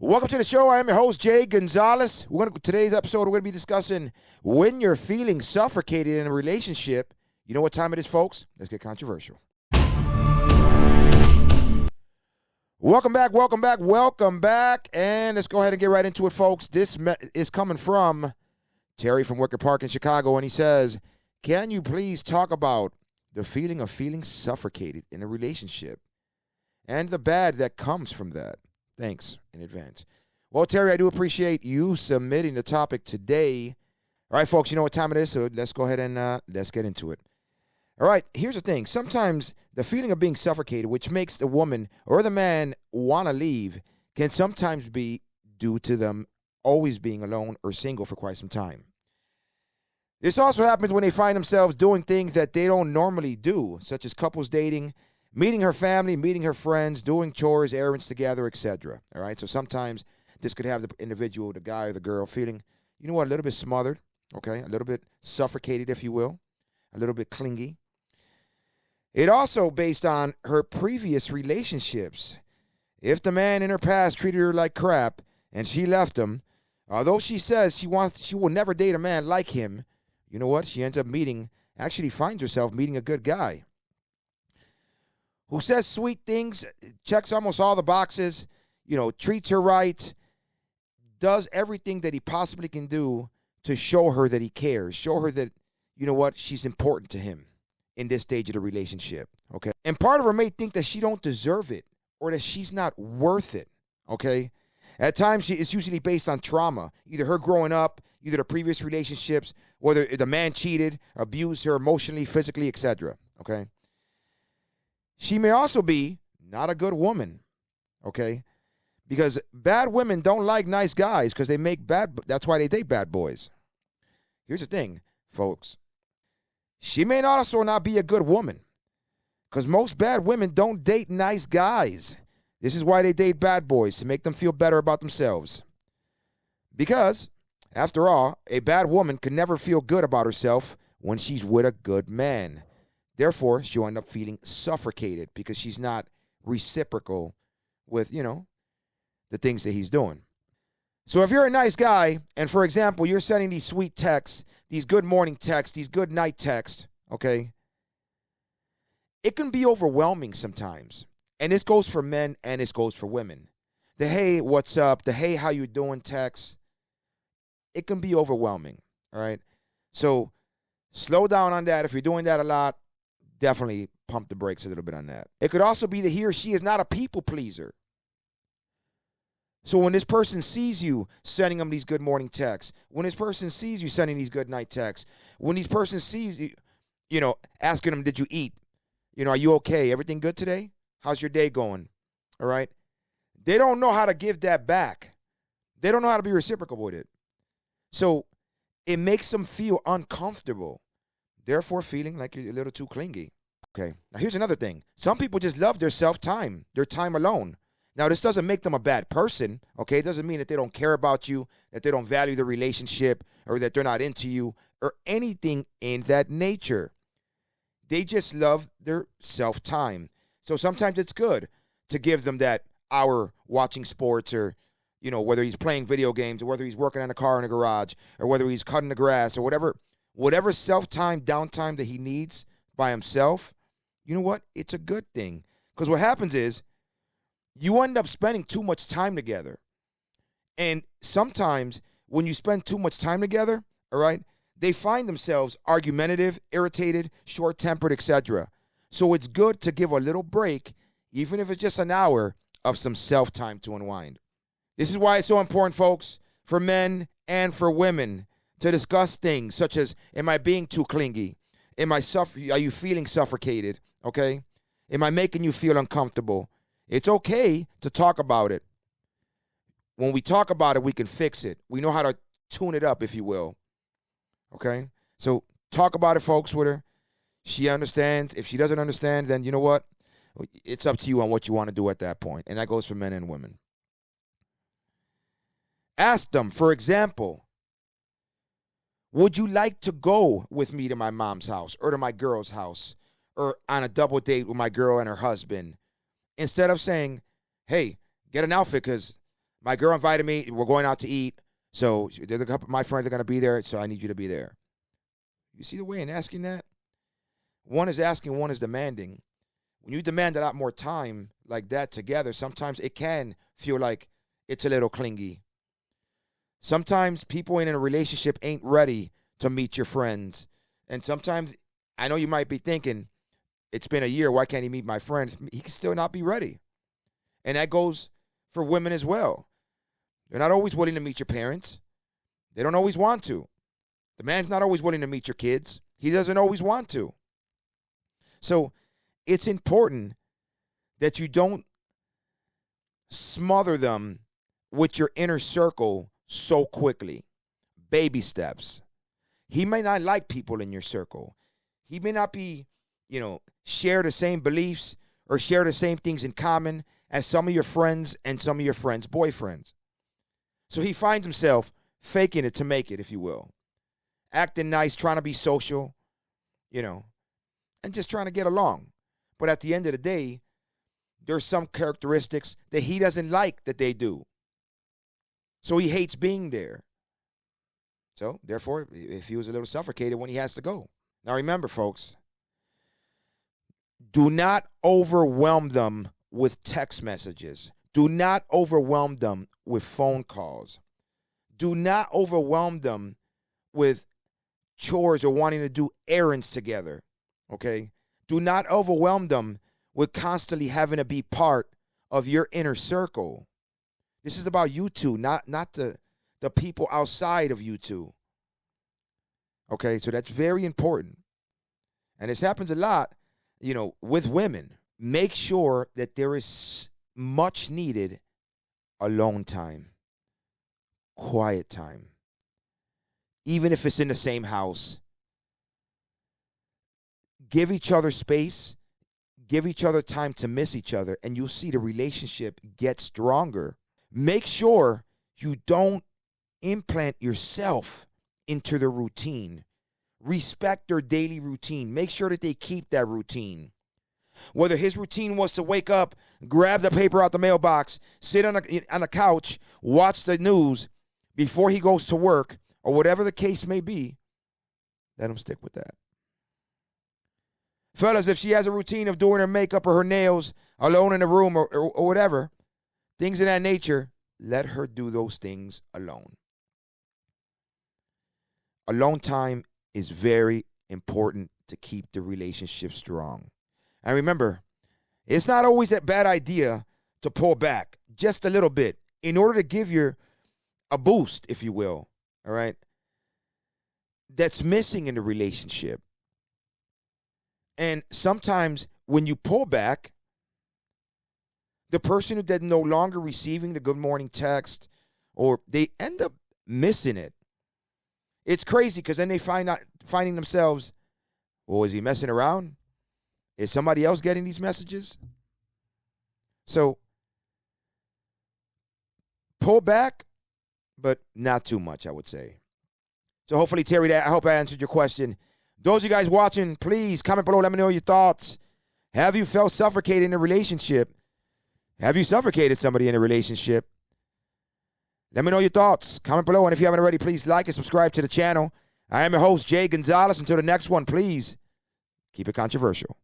Welcome to the show. I am your host, Jay Gonzalez. Today's episode, we're going to be discussing when you're feeling suffocated in a relationship. You know what time it is, folks? Let's get controversial. Welcome back. And let's go ahead and get right into it, folks. This is coming from Terry from Wicker Park in Chicago, and he says, can you please talk about the feeling of feeling suffocated in a relationship and the bad that comes from that? Thanks in advance. Well, Terry, I do appreciate you submitting the topic today. All right, folks, you know what time it is, so let's go ahead and let's get into it. All right, here's the thing. Sometimes the feeling of being suffocated, which makes the woman or the man want to leave, can sometimes be due to them always being alone or single for quite some time. This also happens when they find themselves doing things that they don't normally do, such as couples dating, meeting her family, meeting her friends, doing chores, errands together, etc. All right, so sometimes this could have the individual, the guy or the girl, feeling, you know what, a little bit smothered, okay, a little bit suffocated, if you will, a little bit clingy. It also based on her previous relationships. If the man in her past treated her like crap and she left him, although she says she will never date a man like him, you know what, she ends up actually finds herself meeting a good guy who says sweet things, checks almost all the boxes, treats her right, does everything that he possibly can do to show her that he cares, show her that, you know what, she's important to him in this stage of the relationship, okay? And part of her may think that she don't deserve it or that she's not worth it, okay? At times, it's usually based on trauma, either her growing up, either the previous relationships, whether the man cheated, abused her emotionally, physically, etc., okay? She may also be not a good woman, okay? Because bad women don't like nice guys because that's why they date bad boys. Here's the thing, folks. She may also not be a good woman because most bad women don't date nice guys. This is why they date bad boys, to make them feel better about themselves. Because, after all, a bad woman can never feel good about herself when she's with a good man. Therefore, she'll end up feeling suffocated because she's not reciprocal with, the things that he's doing. So if you're a nice guy, and for example, you're sending these sweet texts, these good morning texts, these good night texts, okay, it can be overwhelming sometimes. And this goes for men and this goes for women. The hey, what's up? The hey, how you doing text. It can be overwhelming, all right? So slow down on that. If you're doing that a lot, definitely pump the brakes a little bit on that. It could also be that he or she is not a people pleaser. So when this person sees you sending them these good morning texts, when this person sees you sending these good night texts, when this person sees you, asking them, did you eat? Are you okay? Everything good today? How's your day going? All right? They don't know how to give that back. They don't know how to be reciprocal with it. So it makes them feel uncomfortable, therefore feeling like you're a little too clingy. Okay, now here's another thing. Some people just love their self-time, their time alone. Now, this doesn't make them a bad person, okay? It doesn't mean that they don't care about you, that they don't value the relationship, or that they're not into you, or anything in that nature. They just love their self-time. So sometimes it's good to give them that hour watching sports or, whether he's playing video games or whether he's working on a car in a garage or whether he's cutting the grass or whatever self-time, downtime that he needs by himself, you know what? It's a good thing. Because what happens is you end up spending too much time together. And sometimes when you spend too much time together, all right, they find themselves argumentative, irritated, short-tempered, etc. So it's good to give a little break, even if it's just an hour, of some self-time to unwind. This is why it's so important, folks, for men and for women to discuss things such as, am I being too clingy? Are you feeling suffocated? Okay? Am I making you feel uncomfortable? It's okay to talk about it. When we talk about it, we can fix it. We know how to tune it up, if you will. Okay? So talk about it, folks, with her. She understands. If she doesn't understand, then you know what? It's up to you on what you want to do at that point. And that goes for men and women. Ask them, for example, would you like to go with me to my mom's house or to my girl's house or on a double date with my girl and her husband? Instead of saying, hey, get an outfit because My girl invited me. We're going out to eat. So there's a couple of my friends are going to be there, so I need you to be there. You see the way in asking that? One is asking, one is demanding. When you demand a lot more time like that together, sometimes it can feel like it's a little clingy. Sometimes people in a relationship ain't ready to meet your friends. And sometimes, I know you might be thinking, it's been a year, why can't he meet my friends? He can still not be ready. And that goes for women as well. They're not always willing to meet your parents. They don't always want to. The man's not always willing to meet your kids. He doesn't always want to. So it's important that you don't smother them with your inner circle so quickly. Baby steps. He may not like people in your circle. He may not be, share the same beliefs or share the same things in common as some of your friends and some of your friends' boyfriends. So he finds himself faking it to make it, if you will. Acting nice, trying to be social, and just trying to get along. But at the end of the day, there's some characteristics that he doesn't like that they do. So he hates being there. So, therefore, he feels a little suffocated when he has to go. Now, remember, folks, do not overwhelm them with text messages. Do not overwhelm them with phone calls. Do not overwhelm them with chores or wanting to do errands together, okay? Do not overwhelm them with constantly having to be part of your inner circle. This is about you two, not the people outside of you two. Okay, so that's very important. And this happens a lot, with women. Make sure that there is much needed alone time, quiet time. Even if it's in the same house. Give each other space. Give each other time to miss each other, and you'll see the relationship get stronger. Make sure you don't implant yourself into the routine. Respect their daily routine. Make sure that they keep that routine. Whether his routine was to wake up, grab the paper out the mailbox, sit on a couch, watch the news before he goes to work, or whatever the case may be, let him stick with that. Fellas, if she has a routine of doing her makeup or her nails alone in a room or whatever, things of that nature, let her do those things alone. Alone time is very important to keep the relationship strong. And remember, it's not always a bad idea to pull back just a little bit in order to give you a boost, if you will, all right, that's missing in the relationship. And sometimes when you pull back, the person who is no longer receiving the good morning text, or they end up missing it. It's crazy because then they finding themselves, well, is he messing around? Is somebody else getting these messages? So pull back, but not too much, I would say. So hopefully, Terry, I hope I answered your question. Those of you guys watching, please comment below. Let me know your thoughts. Have you felt suffocated in a relationship? Have you suffocated somebody in a relationship? Let me know your thoughts. Comment below. And if you haven't already, please like and subscribe to the channel. I am your host, Jay Gonzalez. Until the next one, please keep it controversial.